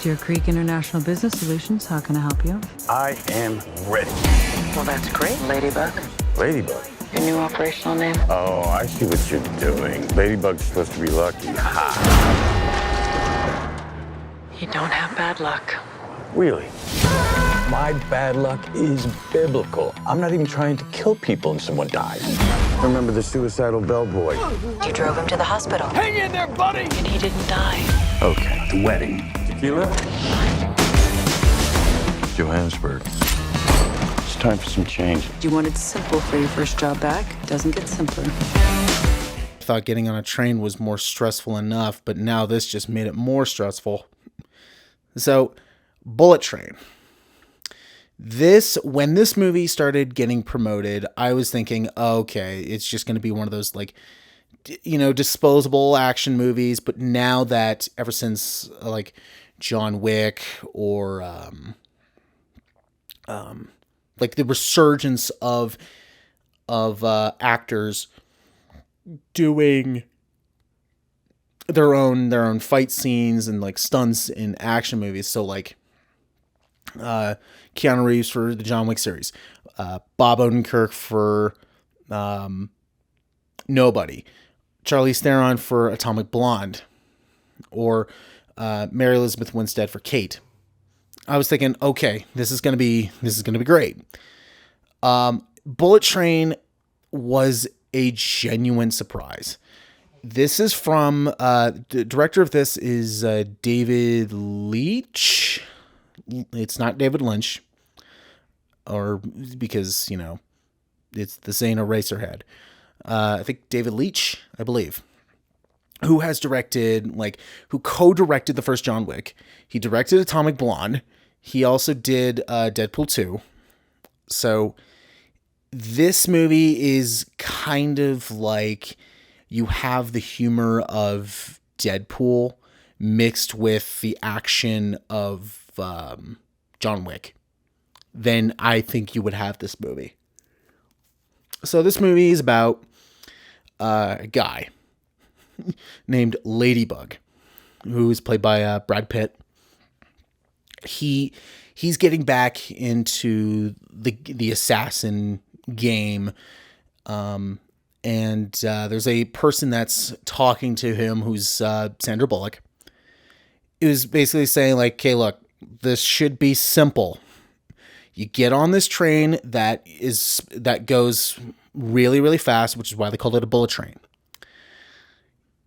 Deer Creek International Business Solutions, how can I help you? I am ready. Well, that's great, Ladybug. Ladybug. Your new operational name? Oh, I see what you're doing. Ladybug's supposed to be lucky. Ha! You don't have bad luck. Really? My bad luck is biblical. I'm not even trying to kill people and someone dies. Remember the suicidal bellboy? You drove him to the hospital. Hang in there, buddy! And he didn't die. Okay, the wedding. Tequila? Johannesburg. It's time for some change. You wanted simple for your first job back? Doesn't get simpler. I thought getting on a train was more stressful enough, but now this just made it more stressful. So, Bullet Train. When this movie started getting promoted, I was thinking, okay, it's just going to be one of those, like, disposable action movies. But now that ever since, like, John Wick or, like the resurgence of actors doing their own fight scenes and like stunts in action movies. So like Keanu Reeves for the John Wick series, Bob Odenkirk for Nobody, Charlize Theron for Atomic Blonde, or Mary Elizabeth Winstead for Kate. I was thinking, okay, this is gonna be great. Bullet Train was a genuine surprise. This is from the director of this is David Leitch. It's not David Lynch, or because it's this ain't Eraserhead. I think David Leitch, I believe, who co-directed the first John Wick. He directed Atomic Blonde. He also did Deadpool 2. So this movie is kind of like you have the humor of Deadpool mixed with the action of John Wick. Then I think you would have this movie. So this movie is about a guy named Ladybug, who is played by Brad Pitt. He's getting back into the assassin game, and there's a person that's talking to him who's Sandra Bullock. It was basically saying like, "Okay, look, this should be simple. You get on this train that goes really, really fast, which is why they called it a bullet train.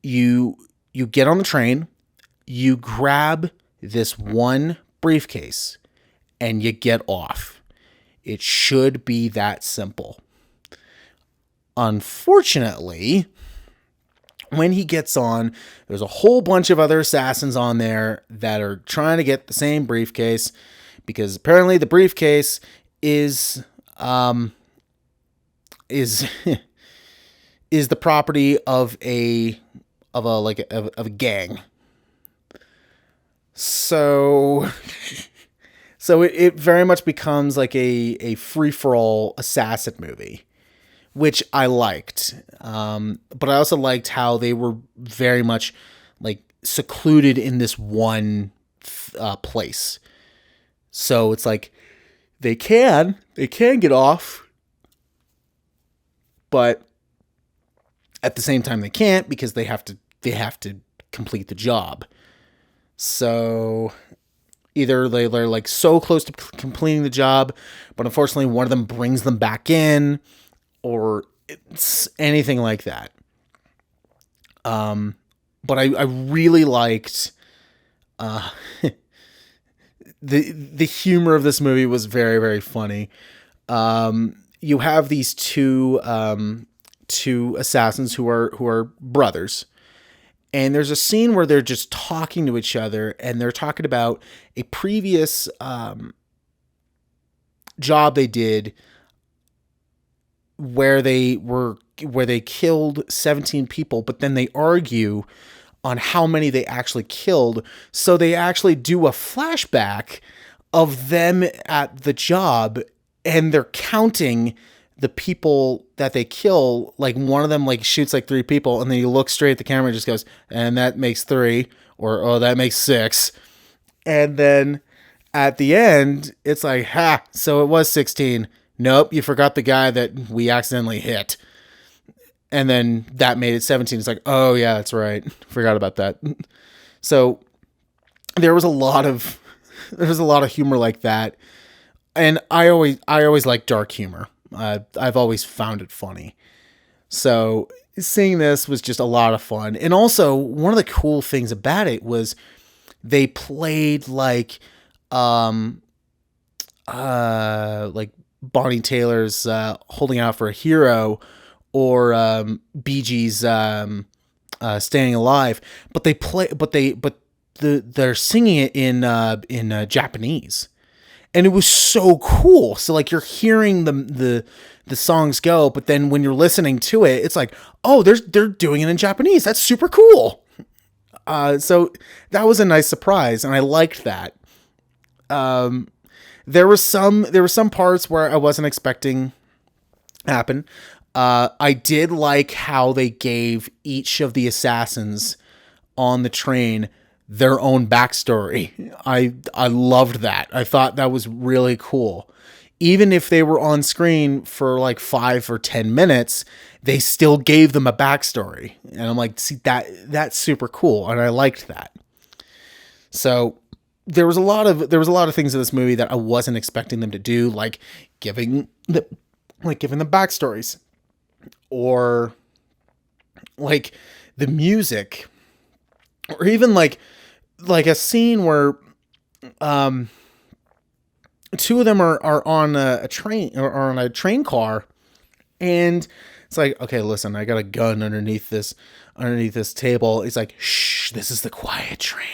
You get on the train, you grab this one briefcase, and you get off. It should be that simple." Unfortunately, when he gets on, there's a whole bunch of other assassins on there that are trying to get the same briefcase, because apparently the briefcase is is the property of a gang. So it very much becomes like a free-for-all assassin movie, which I liked. But I also liked how they were very much like secluded in this one place. So it's like they can get off, but at the same time they can't, because they have to complete the job. So either they're like so close to completing the job, but unfortunately one of them brings them back in, or it's anything like that. But I really liked the humor of this movie was very, very funny. You have these two assassins who are brothers. And there's a scene where they're just talking to each other, and they're talking about a previous job they did where they killed 17 people, but then they argue on how many they actually killed. So they actually do a flashback of them at the job, and they're counting the people that they kill. Like one of them like shoots like 3 people, and then he looks straight at the camera and just goes, "And that makes 3," or "Oh, that makes 6." And then at the end, it's like, ha, so it was 16. Nope, you forgot the guy that we accidentally hit. And then that made it 17. It's like, oh yeah, that's right. Forgot about that. So there was a lot of humor like that. And I always like dark humor. I've always found it funny. So seeing this was just a lot of fun. And also one of the cool things about it was they played like Bonnie Taylor's Holding Out for a Hero, or Bee Gees' Staying Alive, but they're singing it in Japanese. And it was so cool. So like you're hearing the songs go, but then when you're listening to it, it's like, oh, they're doing it in Japanese. That's super cool. So that was a nice surprise, and I liked that. There were some parts where I wasn't expecting happen. I did like how they gave each of the assassins on the train their own backstory. I loved that. I thought that was really cool. Even if they were on screen for like 5 or 10 minutes, they still gave them a backstory. And I'm like, see, that's super cool. And I liked that. So there was a lot of things in this movie that I wasn't expecting them to do, like giving the backstories, or like the music, or even like a scene where two of them are on a train, or on a train car, and it's like, okay, listen, I got a gun underneath this table. It's like, shh, this is the quiet train.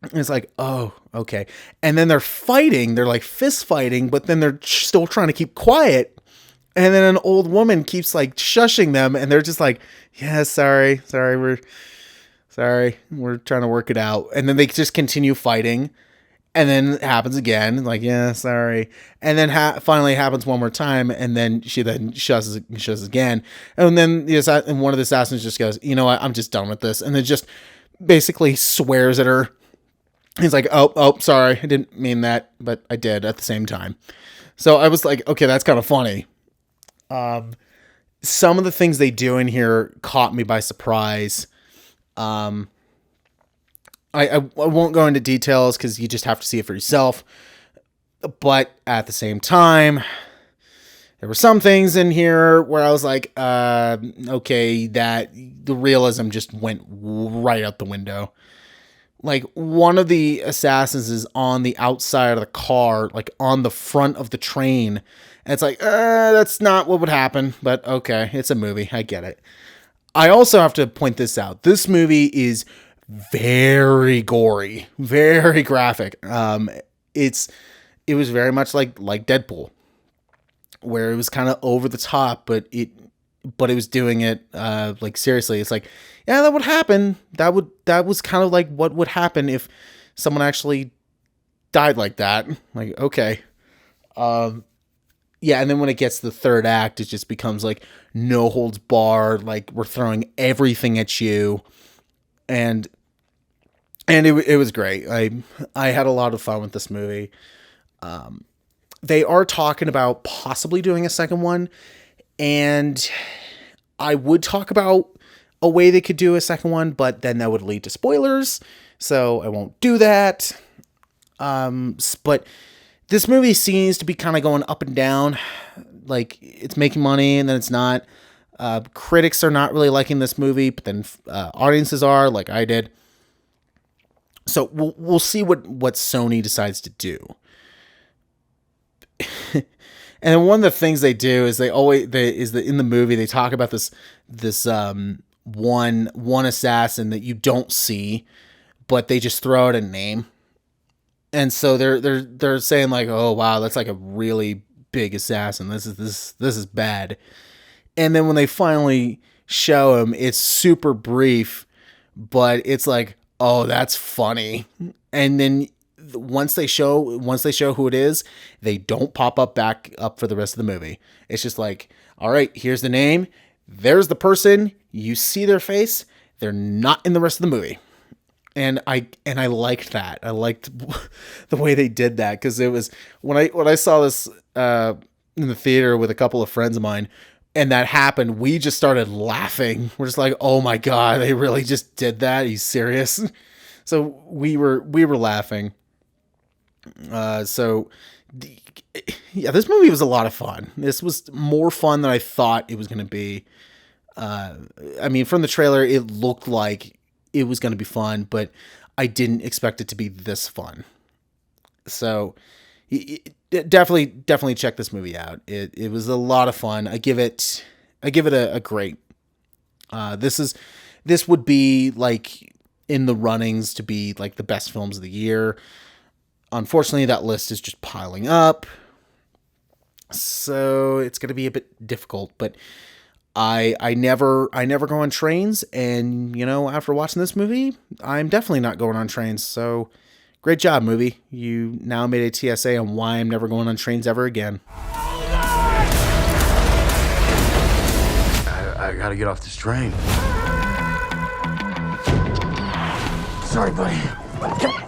And it's like, oh, okay. And then they're fighting, they're like fist fighting, but then they're still trying to keep quiet. And then an old woman keeps like shushing them, and they're just like, yeah, sorry, we're trying to work it out. And then they just continue fighting. And then it happens again, like, yeah, sorry. And then finally it happens one more time, and then she then shushes again. And then and one of the assassins just goes, you know what, I'm just done with this. And then just basically swears at her. He's like, oh, sorry, I didn't mean that, but I did at the same time. So I was like, okay, that's kind of funny. Some of the things they do in here caught me by surprise. I won't go into details because you just have to see it for yourself. But at the same time, there were some things in here where I was like, okay, that the realism just went right out the window. Like, one of the assassins is on the outside of the car, like on the front of the train. And it's like, that's not what would happen. But okay, it's a movie. I get it. I also have to point this out. This movie is very gory, very graphic. It was very much like Deadpool, where it was kind of over the top, but it was doing it like seriously. It's like, yeah, that would happen. That was kind of like what would happen if someone actually died like that. Like, okay. Yeah, and then when it gets to the third act, it just becomes like no holds barred, like we're throwing everything at you. And it was great. I had a lot of fun with this movie. They are talking about possibly doing a second one, and I would talk about a way they could do a second one, but then that would lead to spoilers, so I won't do that. But this movie seems to be kind of going up and down. Like, it's making money and then it's not. Critics are not really liking this movie, but then audiences are, like I did. So we'll see what Sony decides to do. And one of the things they do is in the movie they talk about this one assassin that you don't see, but they just throw out a name. And so they're saying like, oh wow, that's like a really big assassin. This is bad. And then when they finally show him, it's super brief, but it's like, oh, that's funny. And then once they show who it is, they don't pop up back up for the rest of the movie. It's just like, all right, here's the name. There's the person. You see their face. They're not in the rest of the movie. And I liked that. I liked the way they did that, because it was when I saw this in the theater with a couple of friends of mine, and that happened, we just started laughing. We're just like, "Oh my god, they really just did that? Are you serious?" So we were laughing. Yeah, this movie was a lot of fun. This was more fun than I thought it was going to be. I mean, from the trailer, it looked like it was going to be fun, but I didn't expect it to be this fun. So definitely check this movie out. It was a lot of fun. I give it a great. This would be like in the runnings to be like the best films of the year. Unfortunately, that list is just piling up, so it's going to be a bit difficult, but I never go on trains, and after watching this movie, I'm definitely not going on trains. So great job, movie. You now made a TSA on why I'm never going on trains ever again. I gotta get off this train. Sorry, buddy.